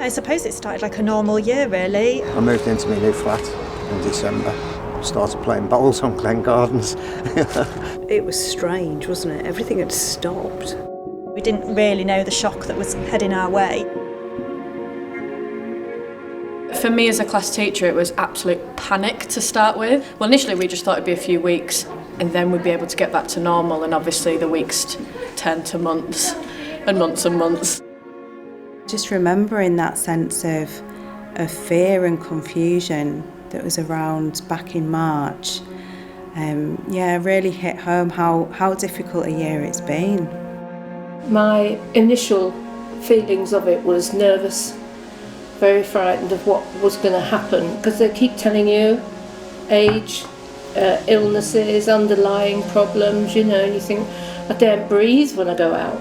I suppose it started like a normal year, really. I moved into my new flat in December. Started playing bowls on Glen Gardens. It was strange, wasn't it? Everything had stopped. We didn't really know the shock that was heading our way. For me as a class teacher, it was absolute panic to start with. Well, initially we just thought it'd be a few weeks and then we'd be able to get back to normal, and obviously the weeks turned to months and months and months. Just remembering that sense of fear and confusion that was around back in March, really hit home how difficult a year it's been. My initial feelings of it was nervous, very frightened of what was going to happen, because they keep telling you age, illnesses, underlying problems, and you think, I daren't breathe when I go out.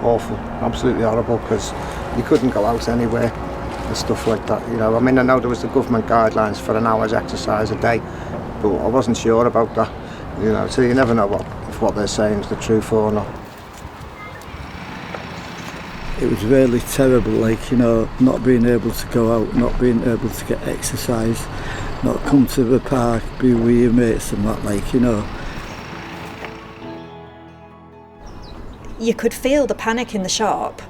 Awful, absolutely horrible, because you couldn't go out anywhere and stuff like that, I mean, I know there was the government guidelines for an hour's exercise a day, but I wasn't sure about that, so you never know if what they're saying is the truth or not. It was really terrible, not being able to go out, not being able to get exercise, not come to the park, be with your mates and that, You could feel the panic in the shop,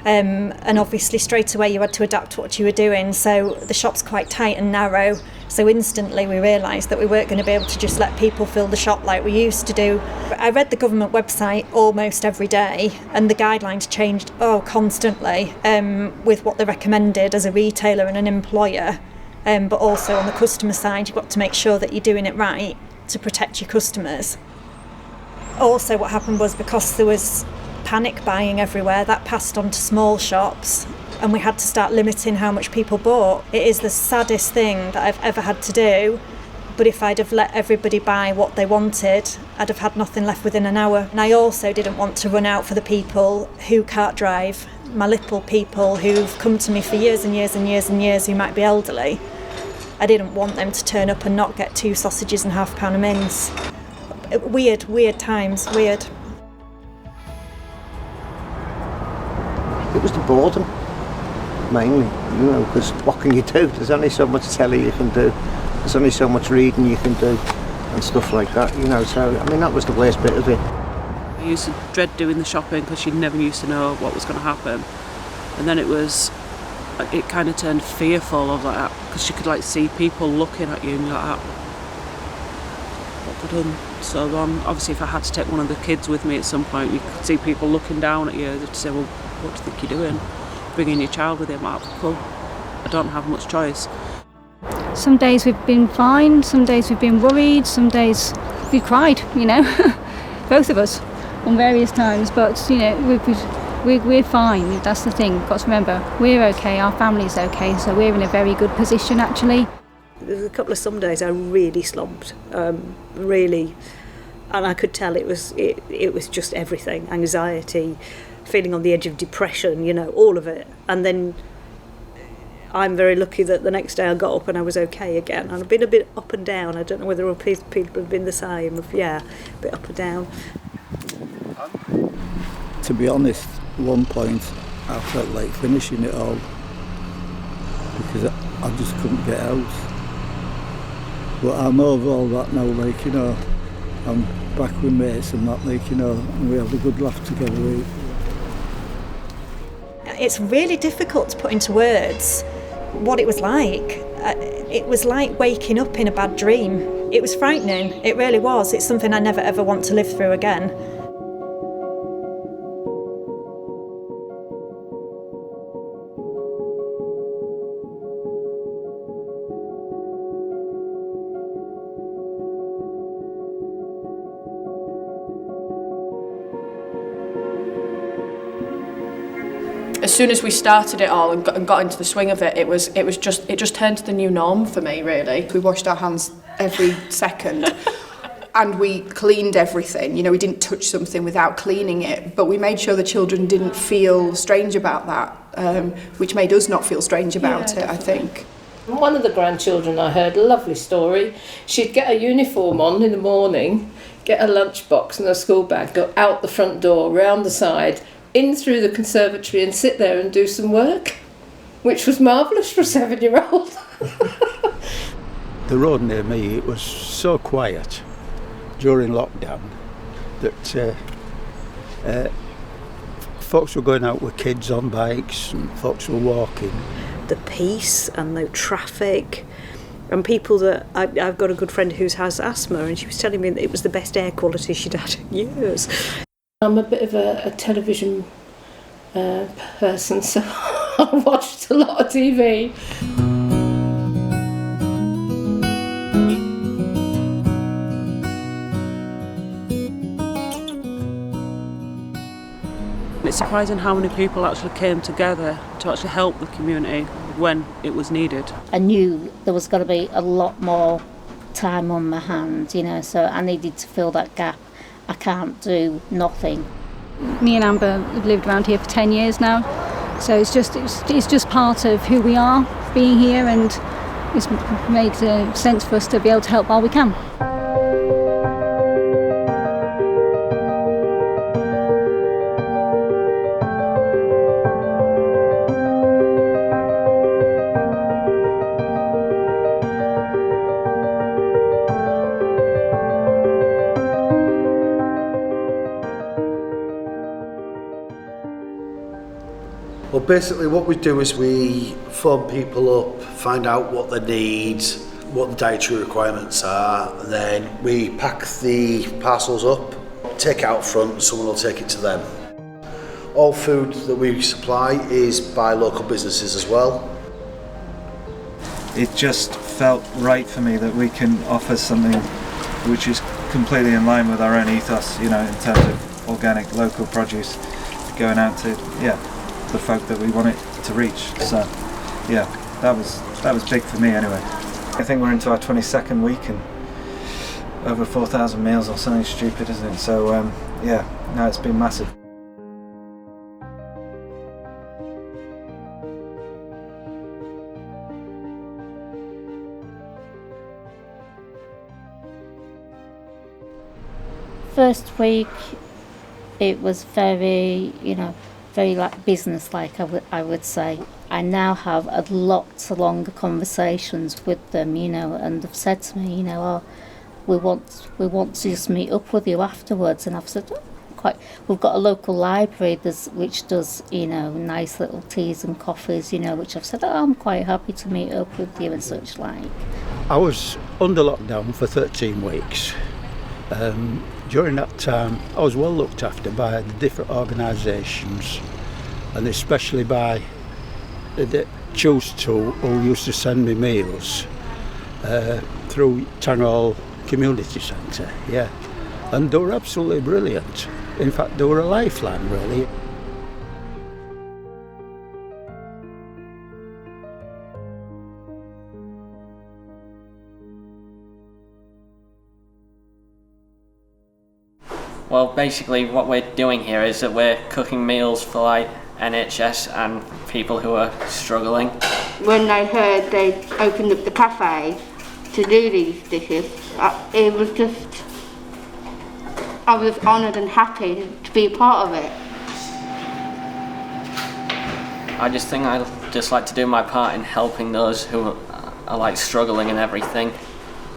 and obviously straight away you had to adapt to what you were doing, so the shop's quite tight and narrow, so instantly we realised that we weren't going to be able to just let people fill the shop like we used to do. I read the government website almost every day, and the guidelines changed constantly with what they recommended as a retailer and an employer, but also on the customer side you've got to make sure that you're doing it right to protect your customers. Also what happened was, because there was panic buying everywhere, that passed on to small shops, and we had to start limiting how much people bought. It is the saddest thing that I've ever had to do, but if I'd have let everybody buy what they wanted, I'd have had nothing left within an hour. And I also didn't want to run out for the people who can't drive, my little people who've come to me for years and years and years and years, who might be elderly. I didn't want them to turn up and not get 2 sausages and half a pound of mince. Weird times, weird. It was the boredom, mainly, because what can you do? There's only so much telly you can do, there's only so much reading you can do, and stuff like that, so, I mean, that was the worst bit of it. I used to dread doing the shopping because you never used to know what was going to happen, and then it kind of turned fearful of that, because you could see people looking at you and you're like, what have I done? So obviously if I had to take one of the kids with me at some point, you could see people looking down at you to say, well, what do you think you're doing? Bringing your child with you? Well, I don't have much choice. Some days we've been fine, some days we've been worried, some days we've cried, both of us on various times, but we're fine, that's the thing. Got to remember, we're okay, our family's okay, so we're in a very good position actually. There was a couple of some days I really slumped, really, and I could tell it was just everything, anxiety, feeling on the edge of depression, all of it. And then I'm very lucky that the next day I got up and I was okay again. And I've been a bit up and down. I don't know whether people have been the same. A bit up and down. To be honest, at one point I felt like finishing it all, because I just couldn't get out. But I'm over all that now, I'm back with mates and that, and we have a good laugh together. It's really difficult to put into words what it was like. It was like waking up in a bad dream. It was frightening, it really was. It's something I never ever want to live through again. As soon as we started it all and got into the swing of it, it just turned to the new norm for me, really. We washed our hands every second and we cleaned everything. We didn't touch something without cleaning it, but we made sure the children didn't feel strange about that, which made us not feel strange about it, I think. One of the grandchildren, I heard a lovely story. She'd get a uniform on in the morning, get a lunchbox and a school bag, go out the front door, round the side, in through the conservatory and sit there and do some work. which was marvellous for a 7-year-old. The road near me, it was so quiet during lockdown that folks were going out with kids on bikes and folks were walking. The peace and no traffic. And people that I've got a good friend who has asthma, and she was telling me that it was the best air quality she'd had in years. I'm a bit of a television person, so I watched a lot of TV. It's surprising how many people actually came together to actually help the community when it was needed. I knew there was going to be a lot more time on my hands, you know, so I needed to fill that gap. I can't do nothing. Me and Amber have lived around here for 10 years now, so it's just part of who we are, being here, and it's made sense for us to be able to help while we can. Well, basically what we do is we phone people up, find out what they need, what the dietary requirements are, and then we pack the parcels up, take it out front, and someone will take it to them. All food that we supply is by local businesses as well. It just felt right for me that we can offer something which is completely in line with our own ethos, you know, in terms of organic, local produce going out to, the folk that we want it to reach. So, that was big for me anyway. I think we're into our 22nd week and over 4,000 meals or something stupid, isn't it? So, it's been massive. First week, it was very like business-like, I would say. I now have a lot longer conversations with them, and they've said to me, we want to just meet up with you afterwards. And I've said, we've got a local library which does, nice little teas and coffees, which I've said, I'm quite happy to meet up with you and such like. I was under lockdown for 13 weeks. During that time, I was well looked after by the different organisations, and especially by the Choose To, who used to send me meals through Tang Community Centre, and they were absolutely brilliant. In fact, they were a lifeline, really. Well, basically what we're doing here is that we're cooking meals for NHS and people who are struggling. When I heard they opened up the cafe to do these dishes, I was honoured and happy to be a part of it. I just think I just like to do my part in helping those who are struggling and everything.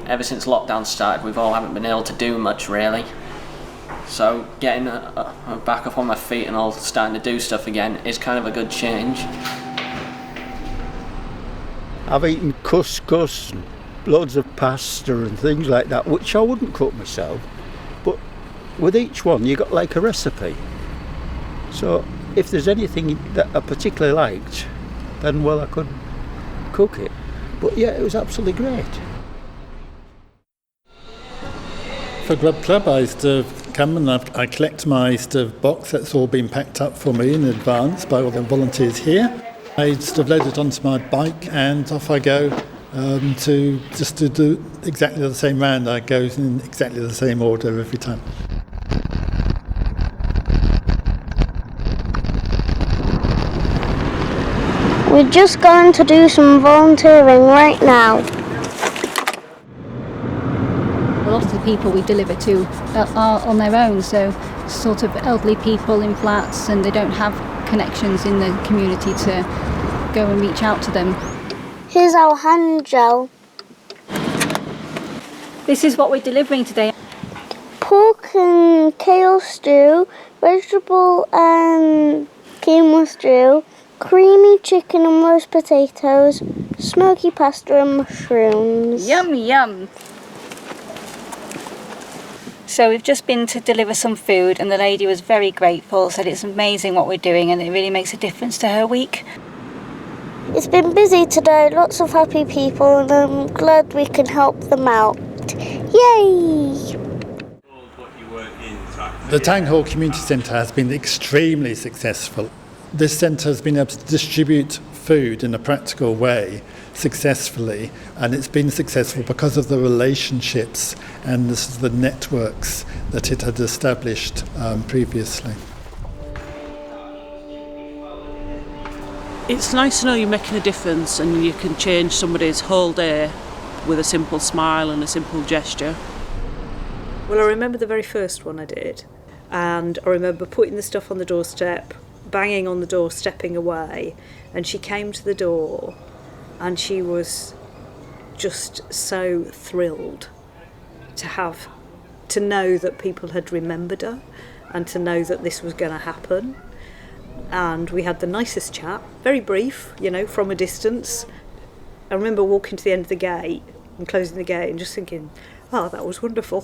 Ever since lockdown started, we all haven't been able to do much really. So getting back up on my feet and all starting to do stuff again is kind of a good change. I've eaten couscous and loads of pasta and things like that, which I wouldn't cook myself. But with each one, you got like a recipe. So if there's anything that I particularly liked, then I could cook it. But it was absolutely great. For Grub Club, I used to come and I collect my box that's all been packed up for me in advance by all the volunteers here. I load it onto my bike and off I go to do exactly the same round. I go in exactly the same order every time. We're just going to do some volunteering right now. A lot of the people we deliver to are on their own, so sort of elderly people in flats, and they don't have connections in the community to go and reach out to them. Here's our hand gel. This is what we're delivering today. Pork and kale stew, vegetable and quinoa stew, creamy chicken and roast potatoes, smoky pasta and mushrooms. Yum, yum. So we've just been to deliver some food and the lady was very grateful, said it's amazing what we're doing and it really makes a difference to her week. It's been busy today, lots of happy people, and I'm glad we can help them out. Yay! The Tang Hall Community Centre has been extremely successful. This centre has been able to distribute food in a practical way successfully, and it's been successful because of the relationships and the networks that it had established previously. It's nice to know you're making a difference and you can change somebody's whole day with a simple smile and a simple gesture. Well, I remember the very first one I did, and I remember putting the stuff on the doorstep, banging on the door, stepping away, and she came to the door and she was just so thrilled to know that people had remembered her and to know that this was going to happen. And we had the nicest chat, very brief, from a distance. I remember walking to the end of the gate and closing the gate and just thinking, oh, that was wonderful.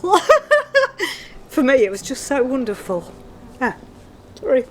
For me, it was just so wonderful. Yeah, sorry.